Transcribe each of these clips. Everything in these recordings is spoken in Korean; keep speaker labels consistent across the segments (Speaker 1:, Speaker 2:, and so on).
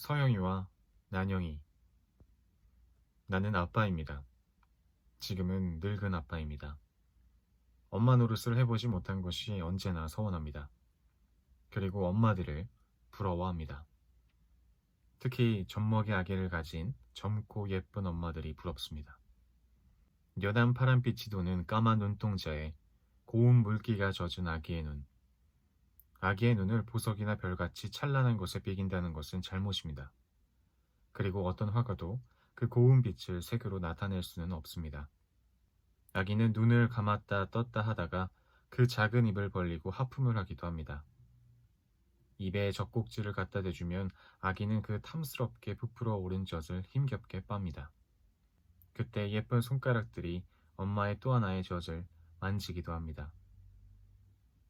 Speaker 1: 서영이와 난영이. 나는 아빠입니다. 지금은 늙은 아빠입니다. 엄마 노릇을 해보지 못한 것이 언제나 서운합니다. 그리고 엄마들을 부러워합니다. 특히 젖먹이 아기를 가진 젊고 예쁜 엄마들이 부럽습니다. 연한 파란빛이 도는 까만 눈동자에 고운 물기가 젖은 아기의 눈. 아기의 눈을 보석이나 별같이 찬란한 곳에 비긴다는 것은 잘못입니다. 그리고 어떤 화가도 그 고운 빛을 색으로 나타낼 수는 없습니다. 아기는 눈을 감았다 떴다 하다가 그 작은 입을 벌리고 하품을 하기도 합니다. 입에 젖꼭지를 갖다 대주면 아기는 그 탐스럽게 부풀어 오른 젖을 힘겹게 빱니다. 그때 예쁜 손가락들이 엄마의 또 하나의 젖을 만지기도 합니다.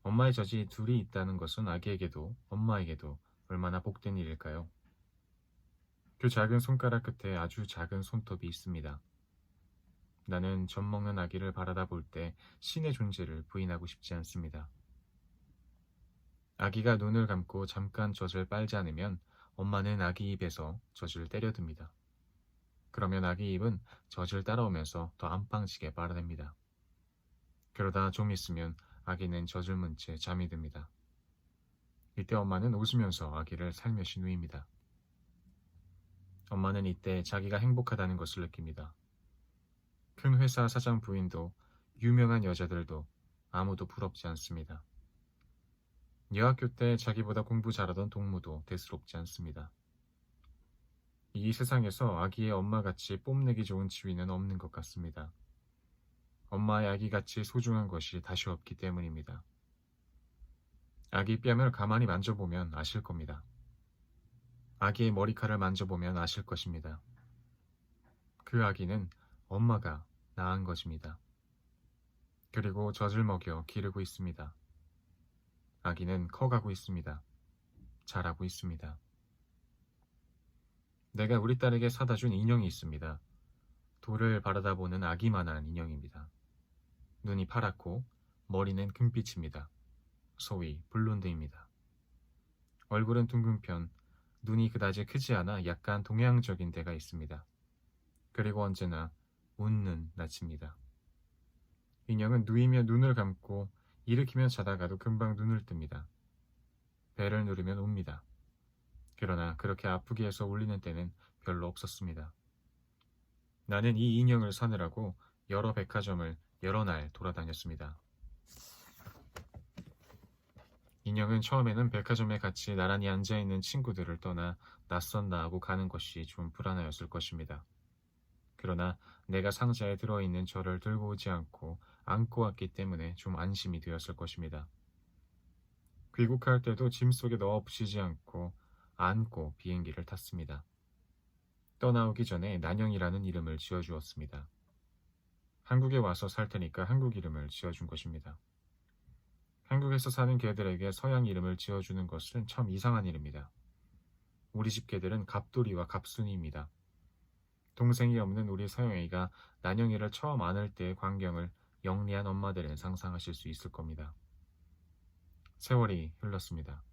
Speaker 1: 엄마의 젖이 둘이 있다는 것은 아기에게도 엄마에게도 얼마나 복된 일일까요? 그 작은 손가락 끝에 아주 작은 손톱이 있습니다. 나는 젖 먹는 아기를 바라다 볼 때 신의 존재를 부인하고 싶지 않습니다. 아기가 눈을 감고 잠깐 젖을 빨지 않으면 엄마는 아기 입에서 젖을 때려듭니다. 그러면 아기 입은 젖을 따라오면서 더 안방지게 빨아댑니다. 그러다 좀 있으면 아기는 젖을 문 채 잠이 듭니다. 이때 엄마는 웃으면서 아기를 살며시 누입니다. 엄마는 이때 자기가 행복하다는 것을 느낍니다. 큰 회사 사장 부인도 유명한 여자들도 아무도 부럽지 않습니다. 여학교 때 자기보다 공부 잘하던 동무도 대수롭지 않습니다. 이 세상에서 아기의 엄마같이 뽐내기 좋은 지위는 없는 것 같습니다. 엄마의 아기같이 소중한 것이 다시 없기 때문입니다. 아기 뺨을 가만히 만져보면 아실 겁니다. 아기의 머리카락을 만져보면 아실 것입니다. 그 아기는 엄마가 낳은 것입니다. 그리고 젖을 먹여 기르고 있습니다. 아기는 커가고 있습니다. 자라고 있습니다. 내가 우리 딸에게 사다 준 인형이 있습니다. 돌을 바라다 보는 아기만한 인형입니다. 눈이 파랗고 머리는 금빛입니다. 소위 블론드입니다. 얼굴은 둥근 편, 눈이 그다지 크지 않아 약간 동양적인 데가 있습니다. 그리고 언제나 웃는 낯입니다. 인형은 누이며 눈을 감고 일으키면 자다가도 금방 눈을 뜹니다. 배를 누르면 웁니다. 그러나 그렇게 아프게 해서 울리는 때는 별로 없었습니다. 나는 이 인형을 사느라고 여러 백화점을 여러 날 돌아다녔습니다. 인형은 처음에는 백화점에 같이 나란히 앉아있는 친구들을 떠나 낯선 나하고 가는 것이 좀 불안하였을 것입니다. 그러나 내가 상자에 들어있는 저를 들고 오지 않고 안고 왔기 때문에 좀 안심이 되었을 것입니다. 귀국할 때도 짐 속에 넣어 붙이지 않고 안고 비행기를 탔습니다. 떠나오기 전에 난영이라는 이름을 지어주었습니다. 한국에 와서 살 테니까 한국 이름을 지어준 것입니다. 한국에서 사는 개들에게 서양 이름을 지어주는 것은 참 이상한 일입니다. 우리 집 개들은 갑돌이와 갑순이입니다. 동생이 없는 우리 서영이가 난영이를 처음 안을 때의 광경을 영리한 엄마들은 상상하실 수 있을 겁니다. 세월이 흘렀습니다.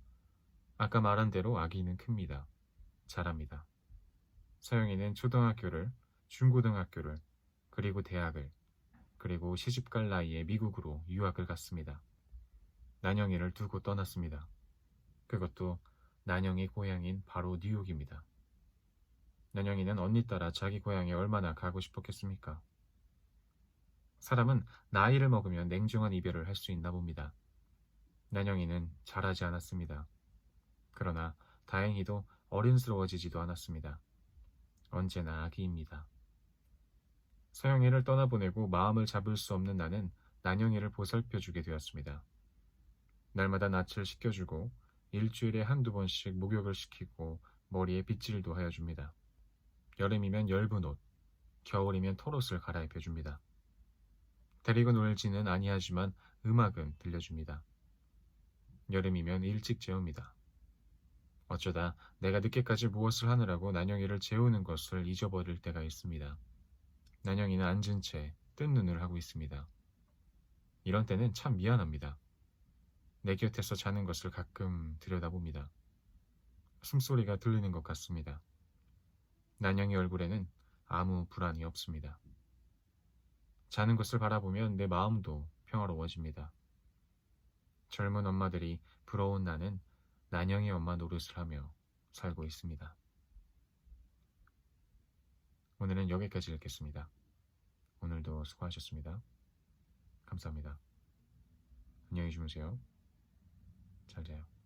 Speaker 1: 아까 말한 대로 아기는 큽니다. 자랍니다. 서영이는 초등학교를, 중고등학교를, 그리고 대학을, 그리고 시집갈 나이에 미국으로 유학을 갔습니다. 난영이를 두고 떠났습니다. 그것도 난영이 고향인 바로 뉴욕입니다. 난영이는 언니 따라 자기 고향에 얼마나 가고 싶었겠습니까? 사람은 나이를 먹으면 냉정한 이별을 할 수 있나 봅니다. 난영이는 잘하지 않았습니다. 그러나 다행히도 어른스러워지지도 않았습니다. 언제나 아기입니다. 서영이를 떠나보내고 마음을 잡을 수 없는 나는 난영이를 보살펴주게 되었습니다. 날마다 낯을 씻겨주고 일주일에 한두 번씩 목욕을 시키고 머리에 빗질도 하여줍니다. 여름이면 엷은 옷, 겨울이면 털옷을 갈아입혀줍니다. 데리고 놀지는 아니하지만 음악은 들려줍니다. 여름이면 일찍 재웁니다. 어쩌다 내가 늦게까지 무엇을 하느라고 난영이를 재우는 것을 잊어버릴 때가 있습니다. 난영이는 앉은 채 뜬 눈을 하고 있습니다. 이런 때는 참 미안합니다. 내 곁에서 자는 것을 가끔 들여다봅니다. 숨소리가 들리는 것 같습니다. 난영의 얼굴에는 아무 불안이 없습니다. 자는 것을 바라보면 내 마음도 평화로워집니다. 젊은 엄마들이 부러운 나는 난영의 엄마 노릇을 하며 살고 있습니다. 오늘은 여기까지 읽겠습니다. 오늘도 수고하셨습니다. 감사합니다. 안녕히 주무세요. 잘 자요.